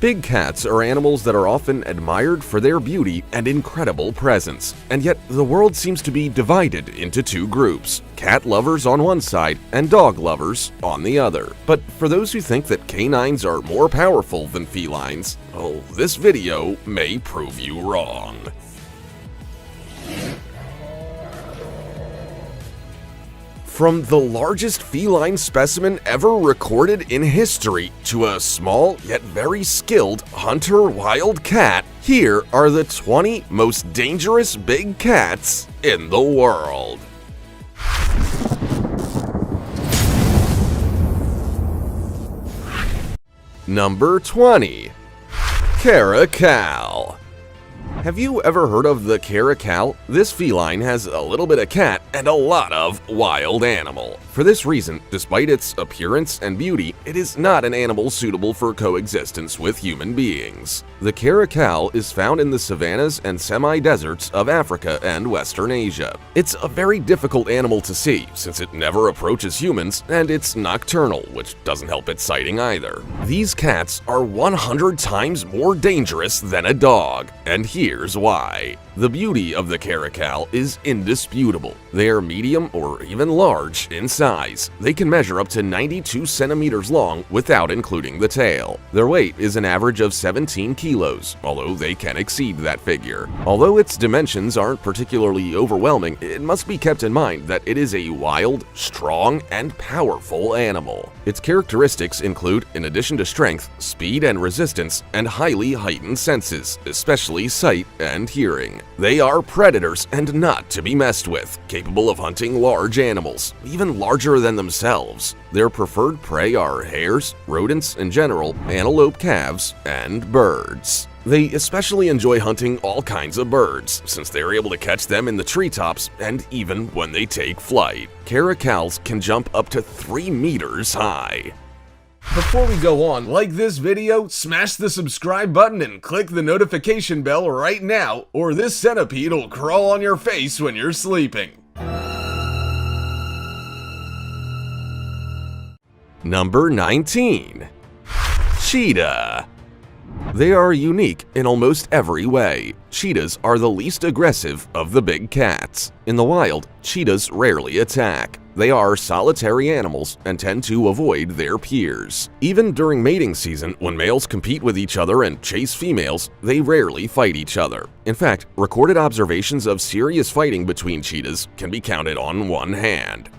Big cats are animals that are often admired for their beauty and incredible presence, and yet the world seems to be divided into two groups: cat lovers on one side and dog lovers on the other. But for those who think that canines are more powerful than felines, well, this video may prove you wrong. From the largest feline specimen ever recorded in history to a small yet very skilled hunter wild cat, here are the 20 most dangerous big cats in the world. Number 20. Caracal. Have you ever heard of the caracal? This feline has a little bit of cat and a lot of wild animal. For this reason, despite its appearance and beauty, it is not an animal suitable for coexistence with human beings. The caracal is found in the savannas and semi-deserts of Africa and Western Asia. It's a very difficult animal to see since it never approaches humans, and it's nocturnal, which doesn't help its sighting either. These cats are 100 times more dangerous than a dog, and here's why. The beauty of the caracal is indisputable. They are medium or even large in size. They can measure up to 92 centimeters long without including the tail. Their weight is an average of 17 kilos, although they can exceed that figure. Although its dimensions aren't particularly overwhelming, it must be kept in mind that it is a wild, strong, and powerful animal. Its characteristics include, in addition to strength, speed and resistance, and highly heightened senses, especially sight and hearing. They are predators and not to be messed with, capable of hunting large animals, even larger than themselves. Their preferred prey are hares, rodents in general, antelope calves, and birds. They especially enjoy hunting all kinds of birds, since they are able to catch them in the treetops and even when they take flight. Caracals can jump up to 3 meters high. Before we go on, like this video, smash the subscribe button and click the notification bell right now, or this centipede will crawl on your face when you're sleeping. Number 19. Cheetah. They are unique in almost every way. Cheetahs are the least aggressive of the big cats. In the wild, cheetahs rarely attack. They are solitary animals and tend to avoid their peers. Even during mating season, when males compete with each other and chase females, they rarely fight each other. In fact, recorded observations of serious fighting between cheetahs can be counted on one hand.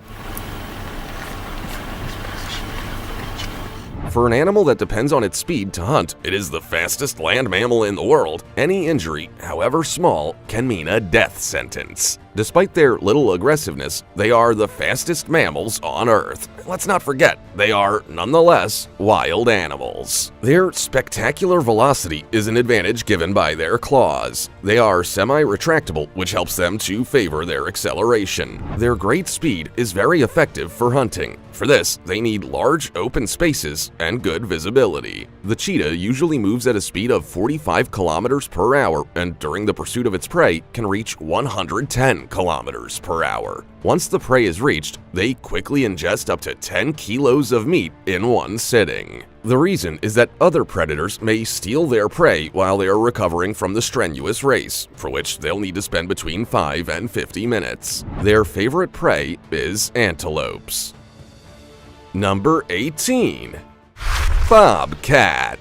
For an animal that depends on its speed to hunt, it is the fastest land mammal in the world. Any injury, however small, can mean a death sentence. Despite their little aggressiveness, they are the fastest mammals on Earth. Let's not forget, they are, nonetheless, wild animals. Their spectacular velocity is an advantage given by their claws. They are semi-retractable, which helps them to favor their acceleration. Their great speed is very effective for hunting. For this, they need large open spaces and good visibility. The cheetah usually moves at a speed of 45 kilometers per hour, and during the pursuit of its prey can reach 110 kilometers per hour. Once the prey is reached, they quickly ingest up to 10 kilos of meat in one sitting. The reason is that other predators may steal their prey while they are recovering from the strenuous race, for which they'll need to spend between 5 and 50 minutes. Their favorite prey is antelopes. Number 18. Bobcat.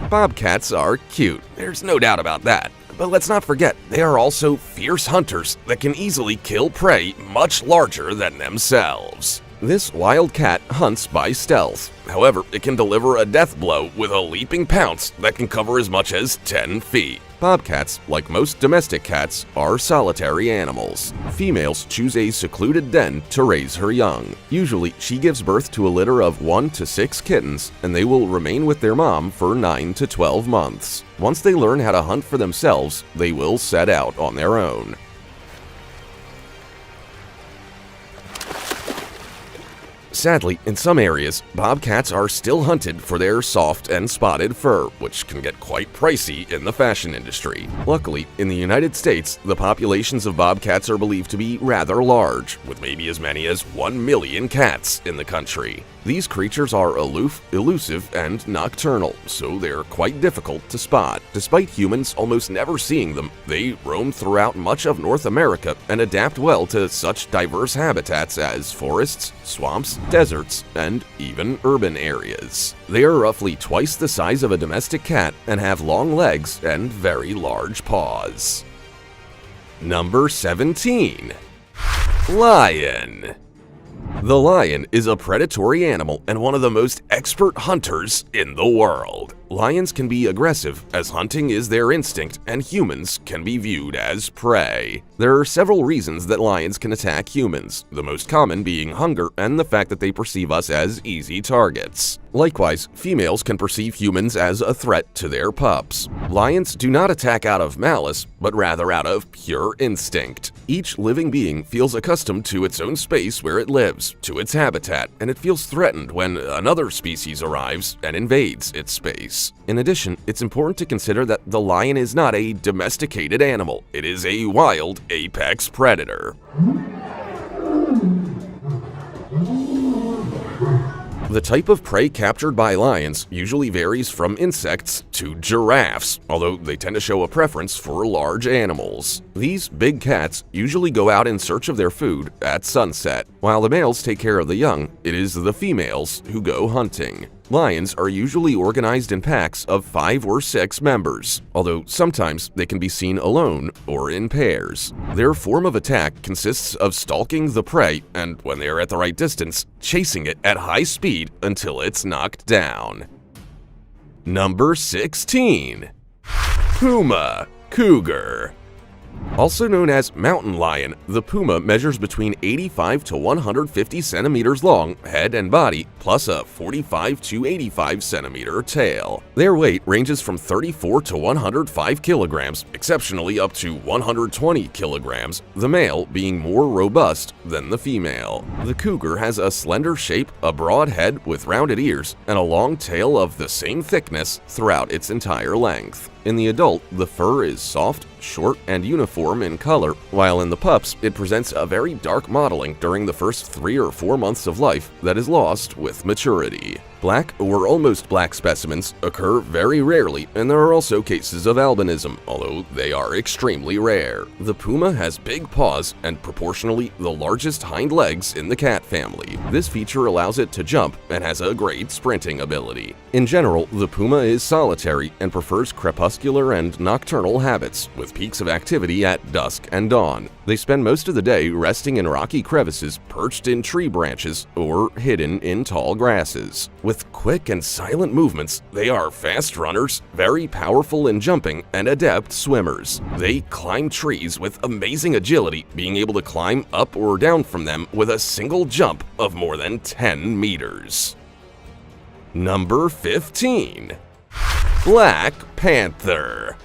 Bobcats are cute, there's no doubt about that. But let's not forget, they are also fierce hunters that can easily kill prey much larger than themselves. This wild cat hunts by stealth. However, it can deliver a death blow with a leaping pounce that can cover as much as 10 feet. Bobcats, like most domestic cats, are solitary animals. Females choose a secluded den to raise her young. Usually, she gives birth to a litter of 1 to 6 kittens, and they will remain with their mom for 9 to 12 months. Once they learn how to hunt for themselves, they will set out on their own. Sadly, in some areas, bobcats are still hunted for their soft and spotted fur, which can get quite pricey in the fashion industry. Luckily, in the United States, the populations of bobcats are believed to be rather large, with maybe as many as 1 million cats in the country. These creatures are aloof, elusive, and nocturnal, so they're quite difficult to spot. Despite humans almost never seeing them, they roam throughout much of North America and adapt well to such diverse habitats as forests, swamps, deserts, and even urban areas. They are roughly twice the size of a domestic cat and have long legs and very large paws. Number 17. Lion. The lion is a predatory animal and one of the most expert hunters in the world. Lions can be aggressive, as hunting is their instinct, and humans can be viewed as prey. There are several reasons that lions can attack humans, the most common being hunger and the fact that they perceive us as easy targets. Likewise, females can perceive humans as a threat to their pups. Lions do not attack out of malice, but rather out of pure instinct. Each living being feels accustomed to its own space where it lives, to its habitat, and it feels threatened when another species arrives and invades its space. In addition, it's important to consider that the lion is not a domesticated animal. It is a wild apex predator. The type of prey captured by lions usually varies from insects to giraffes, although they tend to show a preference for large animals. These big cats usually go out in search of their food at sunset. While the males take care of the young, it is the females who go hunting. Lions are usually organized in packs of 5 or 6 members, although sometimes they can be seen alone or in pairs. Their form of attack consists of stalking the prey and, when they are at the right distance, chasing it at high speed until it's knocked down. Number 16. Puma cougar. Also known as mountain lion, the puma measures between 85 to 150 centimeters long, head and body, plus a 45 to 85 centimeter tail. Their weight ranges from 34 to 105 kilograms, exceptionally up to 120 kilograms, the male being more robust than the female. The cougar has a slender shape, a broad head with rounded ears, and a long tail of the same thickness throughout its entire length. In the adult, the fur is soft, short, and uniform in color, while in the pups, it presents a very dark mottling during the first 3 or 4 months of life that is lost with maturity. Black or almost black specimens occur very rarely, and there are also cases of albinism, although they are extremely rare. The puma has big paws and proportionally the largest hind legs in the cat family. This feature allows it to jump and has a great sprinting ability. In general, the puma is solitary and prefers crepuscular and nocturnal habits, with peaks of activity at dusk and dawn. They spend most of the day resting in rocky crevices, perched in tree branches, or hidden in tall grasses. With quick and silent movements, they are fast runners, very powerful in jumping, and adept swimmers. They climb trees with amazing agility, being able to climb up or down from them with a single jump of more than 10 meters. Number 15. Black panther.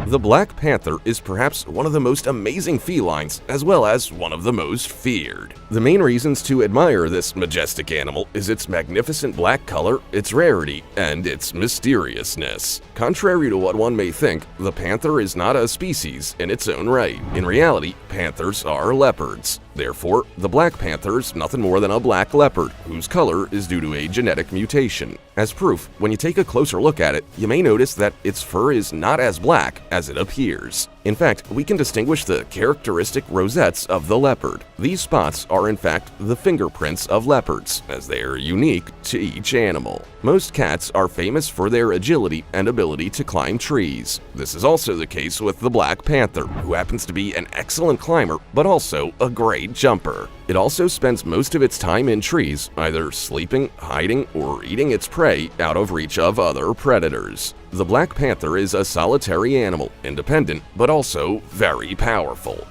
The black panther is perhaps one of the most amazing felines, as well as one of the most feared. The main reasons to admire this majestic animal is its magnificent black color, its rarity, and its mysteriousness. Contrary to what one may think, the panther is not a species in its own right. In reality, panthers are leopards. Therefore, the black panther is nothing more than a black leopard, whose color is due to a genetic mutation. As proof, when you take a closer look at it, you may notice that its fur is not as black as it appears. In fact, we can distinguish the characteristic rosettes of the leopard. These spots are in fact the fingerprints of leopards, as they are unique to each animal. Most cats are famous for their agility and ability to climb trees. This is also the case with the black panther, who happens to be an excellent climber, but also a great jumper. It also spends most of its time in trees, either sleeping, hiding, or eating its prey out of reach of other predators. The black panther is a solitary animal, independent, but also very powerful.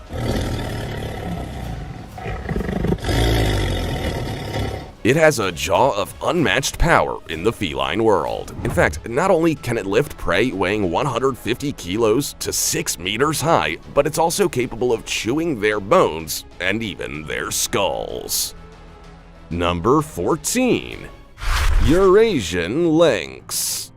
It has a jaw of unmatched power in the feline world. In fact, not only can it lift prey weighing 150 kilos to 6 meters high, but it's also capable of chewing their bones and even their skulls. Number 14. Eurasian Lynx.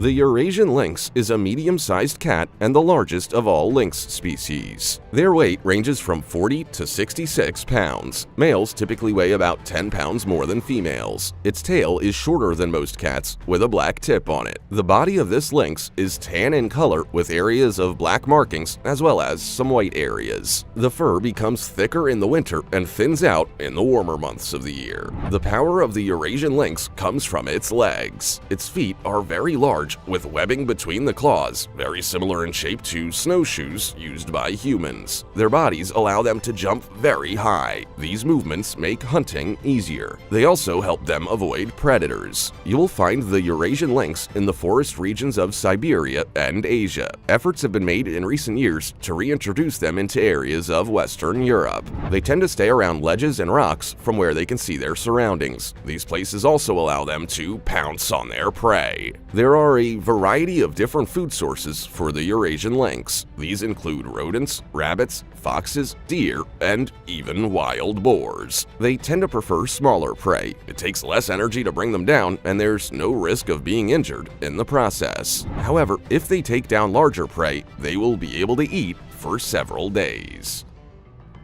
The Eurasian lynx is a medium-sized cat and the largest of all lynx species. Their weight ranges from 40 to 66 pounds. Males typically weigh about 10 pounds more than females. Its tail is shorter than most cats, with a black tip on it. The body of this lynx is tan in color with areas of black markings as well as some white areas. The fur becomes thicker in the winter and thins out in the warmer months of the year. The power of the Eurasian lynx comes from its legs. Its feet are very large, with webbing between the claws, very similar in shape to snowshoes used by humans. Their bodies allow them to jump very high. These movements make hunting easier. They also help them avoid predators. You will find the Eurasian lynx in the forest regions of Siberia and Asia. Efforts have been made in recent years to reintroduce them into areas of Western Europe. They tend to stay around ledges and rocks from where they can see their surroundings. These places also allow them to pounce on their prey. There are a variety of different food sources for the Eurasian lynx. These include rodents, rabbits, foxes, deer, and even wild boars. They tend to prefer smaller prey. It takes less energy to bring them down, and there's no risk of being injured in the process. However, if they take down larger prey, they will be able to eat for several days.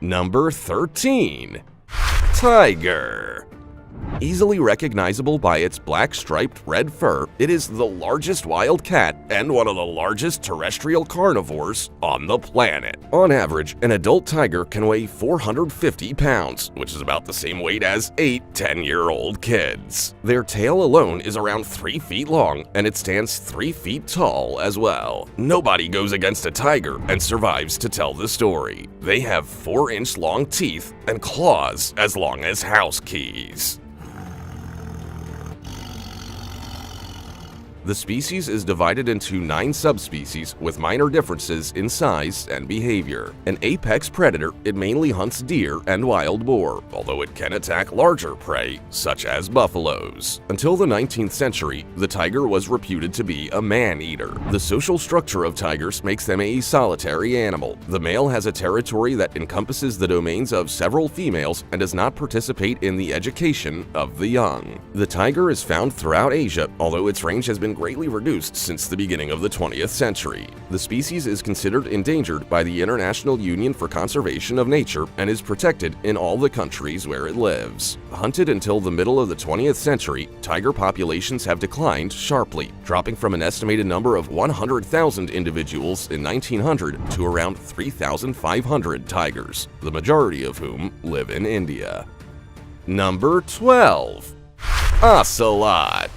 Number 13. Tiger. Easily recognizable by its black striped red fur, it is the largest wild cat and one of the largest terrestrial carnivores on the planet. On average, an adult tiger can weigh 450 pounds, which is about the same weight as 8 10-year-old kids. Their tail alone is around 3 feet long, and it stands 3 feet tall as well. Nobody goes against a tiger and survives to tell the story. They have 4-inch long teeth and claws as long as house keys. The species is divided into 9 subspecies with minor differences in size and behavior. An apex predator, it mainly hunts deer and wild boar, although it can attack larger prey, such as buffaloes. Until the 19th century, the tiger was reputed to be a man-eater. The social structure of tigers makes them a solitary animal. The male has a territory that encompasses the domains of several females and does not participate in the education of the young. The tiger is found throughout Asia, although its range has been greatly reduced since the beginning of the 20th century. The species is considered endangered by the International Union for Conservation of Nature and is protected in all the countries where it lives. Hunted until the middle of the 20th century, tiger populations have declined sharply, dropping from an estimated number of 100,000 individuals in 1900 to around 3,500 tigers, the majority of whom live in India. Number 12. Ocelot.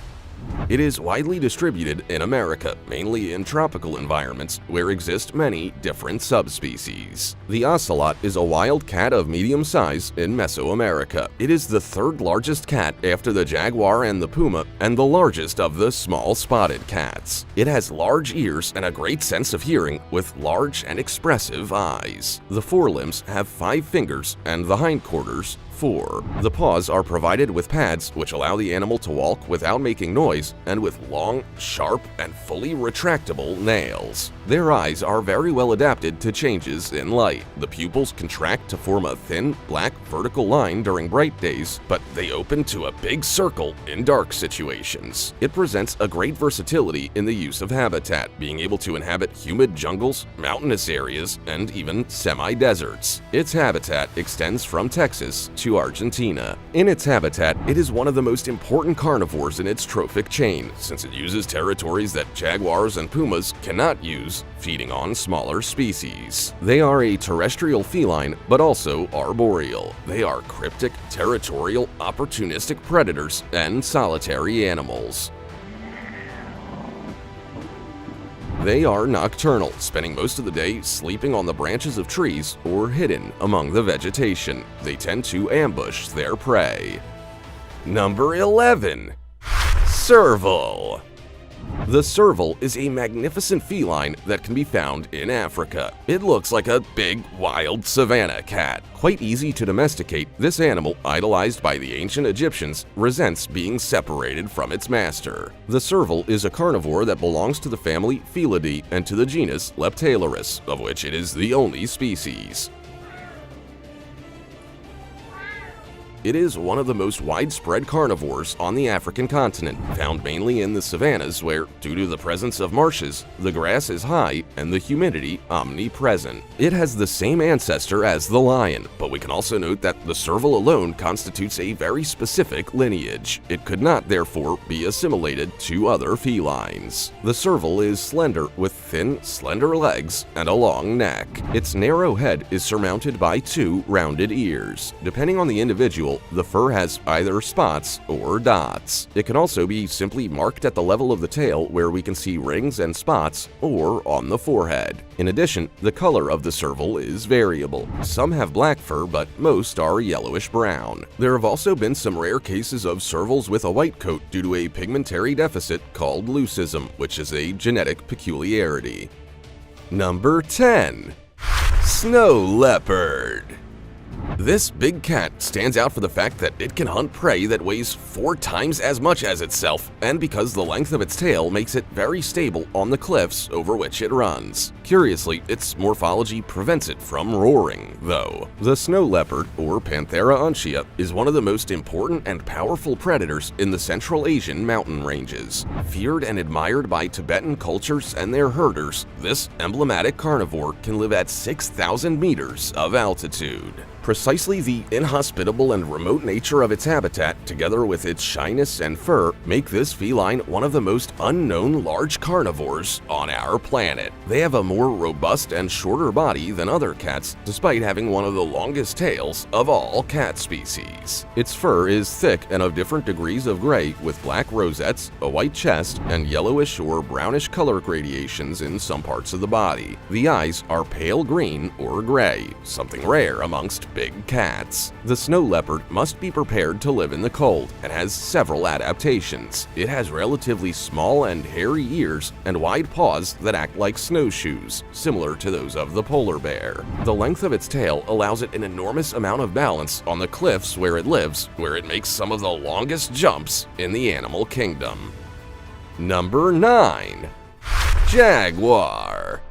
It is widely distributed in America, mainly in tropical environments where exist many different subspecies. The ocelot is a wild cat of medium size in Mesoamerica. It is the 3rd largest cat after the jaguar and the puma, and the largest of the small spotted cats. It has large ears and a great sense of hearing, with large and expressive eyes. The forelimbs have 5 fingers and the hindquarters 4. The paws are provided with pads which allow the animal to walk without making noise and with long, sharp, and fully retractable nails. Their eyes are very well adapted to changes in light. The pupils contract to form a thin, black vertical line during bright days, but they open to a big circle in dark situations. It presents a great versatility in the use of habitat, being able to inhabit humid jungles, mountainous areas, and even semi-deserts. Its habitat extends from Texas to Argentina. In its habitat, it is one of the most important carnivores in its trophic chain, since it uses territories that jaguars and pumas cannot use, feeding on smaller species. They are a terrestrial feline, but also arboreal. They are cryptic, territorial, opportunistic predators, and solitary animals. They are nocturnal, spending most of the day sleeping on the branches of trees or hidden among the vegetation. They tend to ambush their prey. Number 11. Serval. The serval is a magnificent feline that can be found in Africa. It looks like a big, wild savanna cat. Quite easy to domesticate, this animal, idolized by the ancient Egyptians, resents being separated from its master. The serval is a carnivore that belongs to the family Felidae and to the genus Leptailurus, of which it is the only species. It is one of the most widespread carnivores on the African continent, found mainly in the savannas where, due to the presence of marshes, the grass is high and the humidity omnipresent. It has the same ancestor as the lion, but we can also note that the serval alone constitutes a very specific lineage. It could not, therefore, be assimilated to other felines. The serval is slender with thin, slender legs and a long neck. Its narrow head is surmounted by two rounded ears. Depending on the individual, the fur has either spots or dots. It can also be simply marked at the level of the tail where we can see rings and spots, or on the forehead. In addition, the color of the serval is variable. Some have black fur, but most are yellowish-brown. There have also been some rare cases of servals with a white coat due to a pigmentary deficit called leucism, which is a genetic peculiarity. Number 10. Snow leopard. This big cat stands out for the fact that it can hunt prey that weighs 4 times as much as itself, and because the length of its tail makes it very stable on the cliffs over which it runs. Curiously, its morphology prevents it from roaring, though. The snow leopard, or Panthera uncia, is one of the most important and powerful predators in the Central Asian mountain ranges. Feared and admired by Tibetan cultures and their herders, this emblematic carnivore can live at 6,000 meters of altitude. Precisely the inhospitable and remote nature of its habitat, together with its shyness and fur, make this feline one of the most unknown large carnivores on our planet. They have a more robust and shorter body than other cats, despite having one of the longest tails of all cat species. Its fur is thick and of different degrees of gray, with black rosettes, a white chest, and yellowish or brownish color gradations in some parts of the body. The eyes are pale green or gray, something rare amongst big cats. The snow leopard must be prepared to live in the cold and has several adaptations. It has relatively small and hairy ears and wide paws that act like snowshoes, similar to those of the polar bear. The length of its tail allows it an enormous amount of balance on the cliffs where it lives, where it makes some of the longest jumps in the animal kingdom. Number 9. Jaguar.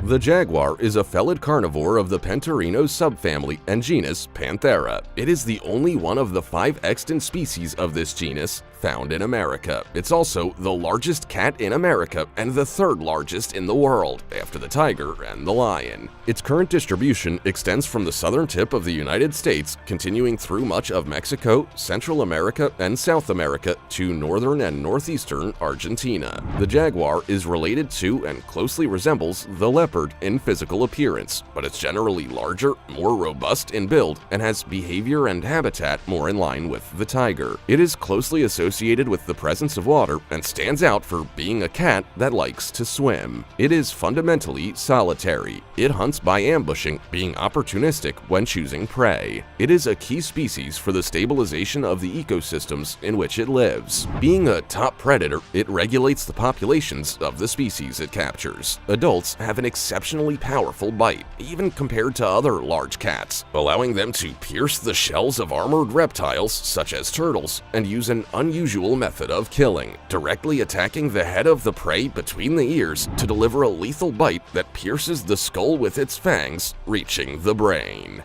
The jaguar is a felid carnivore of the Pentarino subfamily and genus Panthera. It is the only one of the 5 extant species of this genus found in America. It's also the largest cat in America and the 3rd largest in the world, after the tiger and the lion. Its current distribution extends from the southern tip of the United States, continuing through much of Mexico, Central America, and South America to northern and northeastern Argentina. The jaguar is related to and closely resembles the leopard in physical appearance, but it's generally larger, more robust in build, and has behavior and habitat more in line with the tiger. It is closely associated with the presence of water and stands out for being a cat that likes to swim. It is fundamentally solitary. It hunts by ambushing, being opportunistic when choosing prey. It is a key species for the stabilization of the ecosystems in which it lives. Being a top predator, it regulates the populations of the species it captures. Adults have an exceptionally powerful bite, even compared to other large cats, allowing them to pierce the shells of armored reptiles such as turtles and use an unusual method of killing, directly attacking the head of the prey between the ears to deliver a lethal bite that pierces the skull with its fangs, reaching the brain.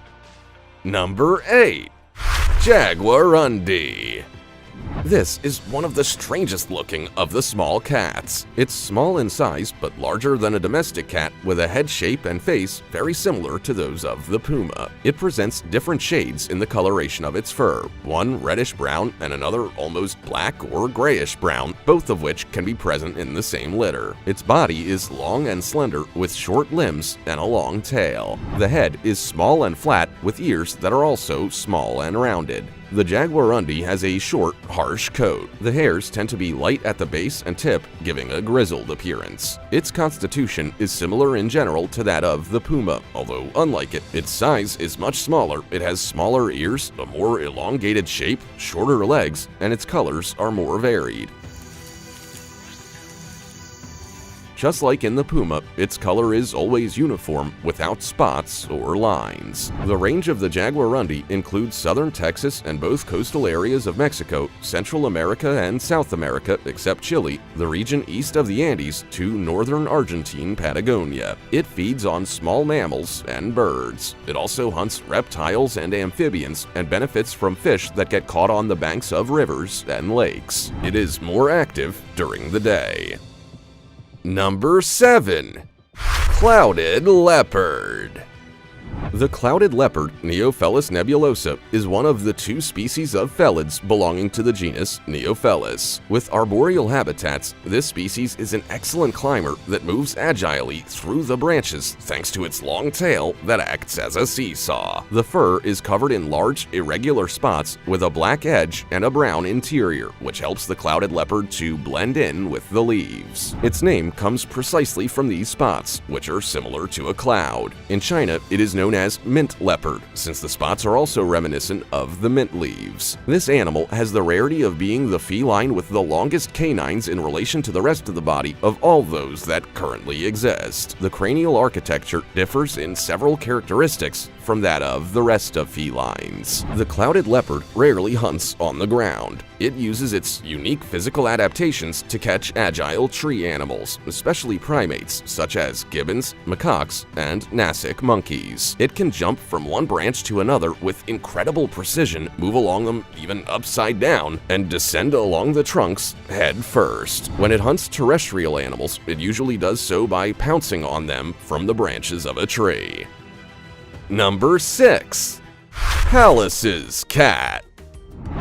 Number 8. Jaguarundi. This is one of the strangest looking of the small cats. It's small in size but larger than a domestic cat, with a head shape and face very similar to those of the puma. It presents different shades in the coloration of its fur, one reddish brown and another almost black or grayish brown, both of which can be present in the same litter. Its body is long and slender with short limbs and a long tail. The head is small and flat with ears that are also small and rounded. The jaguarundi has a short, harsh coat. The hairs tend to be light at the base and tip, giving a grizzled appearance. Its constitution is similar in general to that of the puma, although unlike it, its size is much smaller. It has smaller ears, a more elongated shape, shorter legs, and its colors are more varied. Just like in the puma, its color is always uniform without spots or lines. The range of the jaguarundi includes southern Texas and both coastal areas of Mexico, Central America and South America except Chile, the region east of the Andes to northern Argentine Patagonia. It feeds on small mammals and birds. It also hunts reptiles and amphibians and benefits from fish that get caught on the banks of rivers and lakes. It is more active during the day. Number 7. Clouded leopard. The clouded leopard, Neofelis nebulosa, is one of the 2 species of felids belonging to the genus Neofelis. With arboreal habitats, this species is an excellent climber that moves agilely through the branches thanks to its long tail that acts as a seesaw. The fur is covered in large, irregular spots with a black edge and a brown interior, which helps the clouded leopard to blend in with the leaves. Its name comes precisely from these spots, which are similar to a cloud. In China, it is known as mint leopard, since the spots are also reminiscent of the mint leaves. This animal has the rarity of being the feline with the longest canines in relation to the rest of the body of all those that currently exist. The cranial architecture differs in several characteristics from that of the rest of felines. The clouded leopard rarely hunts on the ground. It uses its unique physical adaptations to catch agile tree animals, especially primates such as gibbons, macaques, and Nasic monkeys. It can jump from one branch to another with incredible precision, move along them even upside down, and descend along the trunks head first. When it hunts terrestrial animals, it usually does so by pouncing on them from the branches of a tree. Number 6. Pallas's cat.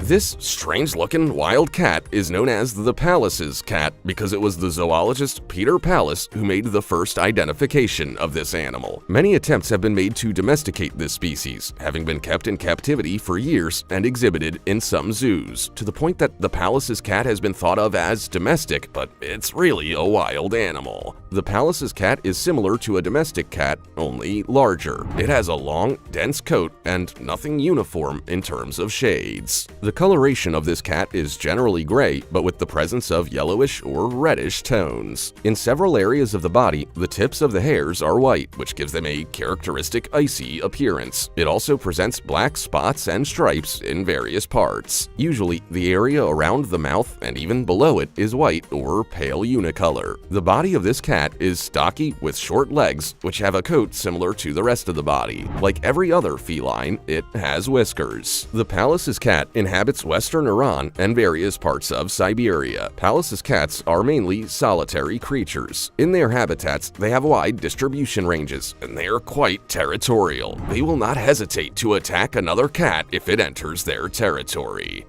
This strange-looking wild cat is known as the Pallas's cat because it was the zoologist Peter Pallas who made the first identification of this animal. Many attempts have been made to domesticate this species, having been kept in captivity for years and exhibited in some zoos, to the point that the Pallas's cat has been thought of as domestic, but it's really a wild animal. The Pallas's cat is similar to a domestic cat, only larger. It has a long, dense coat and nothing uniform in terms of shades. The coloration of this cat is generally gray, but with the presence of yellowish or reddish tones. In several areas of the body, the tips of the hairs are white, which gives them a characteristic icy appearance. It also presents black spots and stripes in various parts. Usually, the area around the mouth and even below it is white or pale unicolor. The body of this cat is stocky with short legs, which have a coat similar to the rest of the body. Like every other feline, it has whiskers. The Pallas's cat inhabits western Iran and various parts of Siberia. Pallas's cats are mainly solitary creatures. In their habitats, they have wide distribution ranges, and they are quite territorial. They will not hesitate to attack another cat if it enters their territory.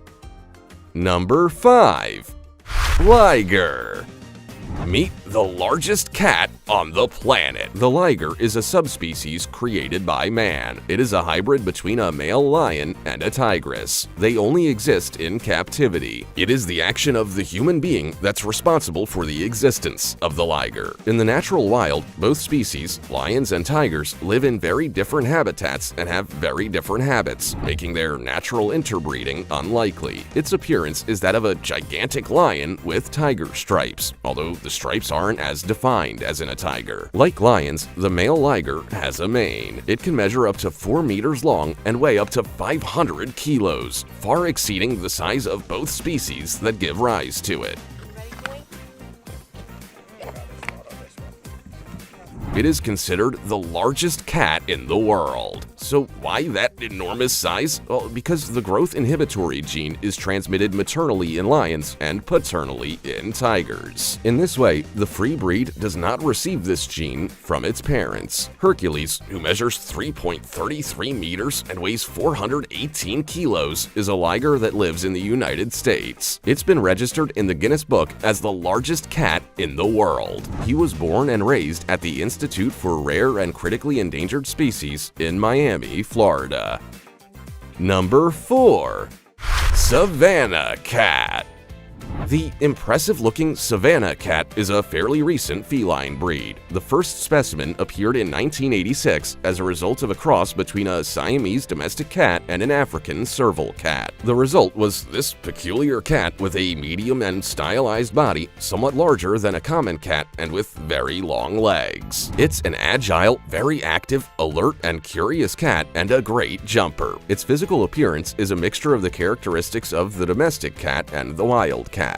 Number 5. Liger. Meet the largest cat on the planet. The liger is a subspecies created by man. It is a hybrid between a male lion and a tigress. They only exist in captivity. It is the action of the human being that's responsible for the existence of the liger. In the natural wild, both species, lions and tigers, live in very different habitats and have very different habits, making their natural interbreeding unlikely. Its appearance is that of a gigantic lion with tiger stripes, although the stripes aren't as defined as in a tiger. Like lions, the male liger has a mane. It can measure up to 4 meters long and weigh up to 500 kilos, far exceeding the size of both species that give rise to it. It is considered the largest cat in the world. So why that enormous size? Well, because the growth inhibitory gene is transmitted maternally in lions and paternally in tigers. In this way, the free breed does not receive this gene from its parents. Hercules, who measures 3.33 meters and weighs 418 kilos, is a liger that lives in the United States. It's been registered in the Guinness Book as the largest cat in the world. He was born and raised at the Institute for Rare and Critically Endangered Species in Miami, Florida. Number 4. Savannah cat. The impressive-looking Savannah cat is a fairly recent feline breed. The first specimen appeared in 1986 as a result of a cross between a Siamese domestic cat and an African serval cat. The result was this peculiar cat with a medium and stylized body, somewhat larger than a common cat, and with very long legs. It's an agile, very active, alert, and curious cat, and a great jumper. Its physical appearance is a mixture of the characteristics of the domestic cat and the wild cat.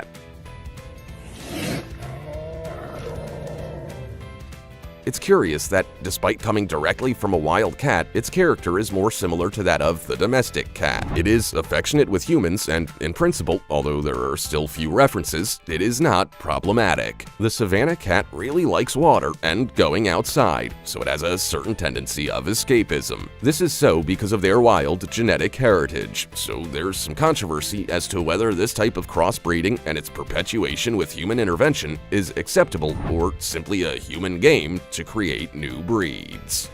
It's curious that, despite coming directly from a wild cat, its character is more similar to that of the domestic cat. It is affectionate with humans and, in principle, although there are still few references, it is not problematic. The Savannah cat really likes water and going outside, so it has a certain tendency of escapism. This is so because of their wild genetic heritage, so there's some controversy as to whether this type of crossbreeding and its perpetuation with human intervention is acceptable or simply a human game to create new breeds.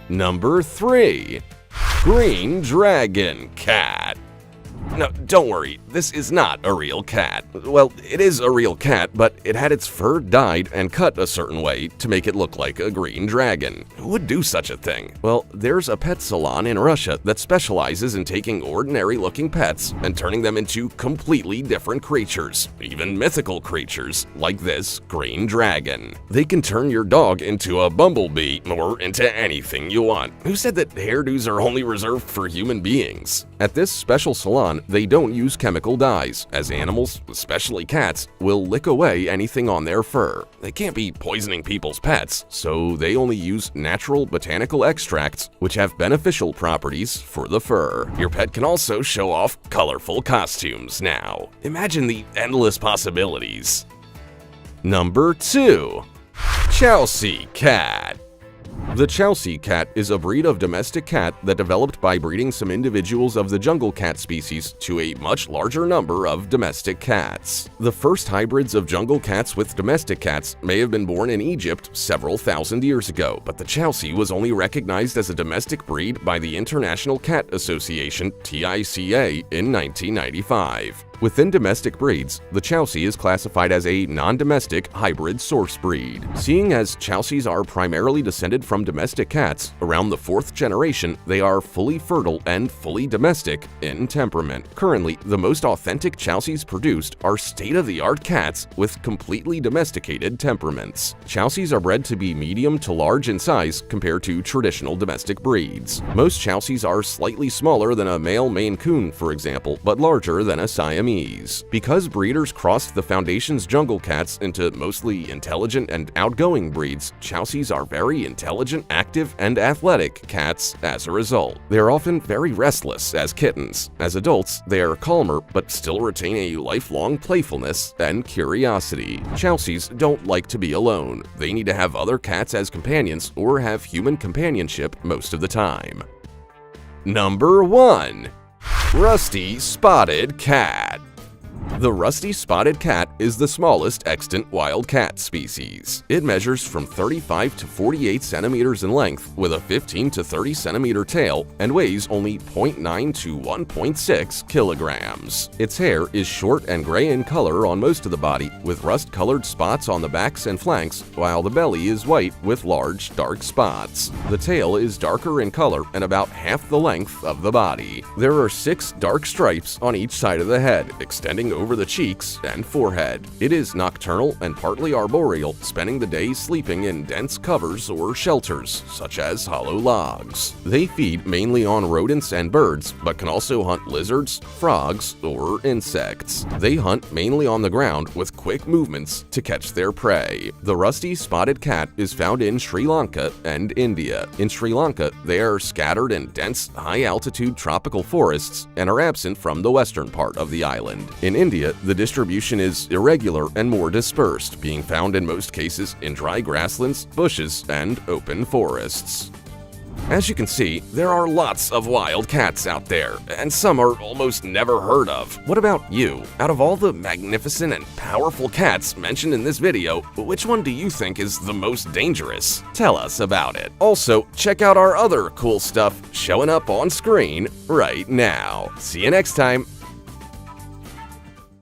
Number 3. Green Dragon Cat. No, don't worry, this is not a real cat. Well, it is a real cat, but it had its fur dyed and cut a certain way to make it look like a green dragon. Who would do such a thing? Well, there's a pet salon in Russia that specializes in taking ordinary-looking pets and turning them into completely different creatures, even mythical creatures, like this green dragon. They can turn your dog into a bumblebee or into anything you want. Who said that hairdos are only reserved for human beings? At this special salon, they don't use chemical dyes, as animals, especially cats, will lick away anything on their fur. They can't be poisoning people's pets, so they only use natural botanical extracts, which have beneficial properties for the fur. Your pet can also show off colorful costumes now. Imagine the endless possibilities. Number 2. Chelsea Cat. The Chelsea cat is a breed of domestic cat that developed by breeding some individuals of the jungle cat species to a much larger number of domestic cats. The first hybrids of jungle cats with domestic cats may have been born in Egypt several thousand years ago, but the Chelsea was only recognized as a domestic breed by the International Cat Association (TICA) in 1995. Within domestic breeds, the Chelsea is classified as a non-domestic hybrid source breed. Seeing as Chelseas are primarily descended from domestic cats, around the 4th generation, they are fully fertile and fully domestic in temperament. Currently, the most authentic Chelseas produced are state-of-the-art cats with completely domesticated temperaments. Chelseas are bred to be medium to large in size compared to traditional domestic breeds. Most Chelseas are slightly smaller than a male Maine Coon, for example, but larger than a Siamese. Because breeders crossed the Foundation's jungle cats into mostly intelligent and outgoing breeds, Chelseas are very intelligent, active, and athletic cats as a result. They are often very restless as kittens. As adults, they are calmer but still retain a lifelong playfulness and curiosity. Chelseas don't like to be alone. They need to have other cats as companions or have human companionship most of the time. Number 1. Rusty Spotted Cat. The rusty spotted cat is the smallest extant wild cat species. It measures from 35 to 48 centimeters in length with a 15 to 30 centimeter tail and weighs only 0.9 to 1.6 kilograms. Its hair is short and gray in color on most of the body, with rust-colored spots on the backs and flanks, while the belly is white with large, dark spots. The tail is darker in color and about half the length of the body. There are 6 dark stripes on each side of the head, extending over the cheeks and forehead. It is nocturnal and partly arboreal, spending the day sleeping in dense covers or shelters, such as hollow logs. They feed mainly on rodents and birds, but can also hunt lizards, frogs, or insects. They hunt mainly on the ground with quick movements to catch their prey. The rusty spotted cat is found in Sri Lanka and India. In Sri Lanka, they are scattered in dense, high-altitude tropical forests and are absent from the western part of the island. In India, the distribution is irregular and more dispersed, being found in most cases in dry grasslands, bushes, and open forests. As you can see, there are lots of wild cats out there, and some are almost never heard of. What about you? Out of all the magnificent and powerful cats mentioned in this video, which one do you think is the most dangerous? Tell us about it. Also, check out our other cool stuff showing up on screen right now. See you next time!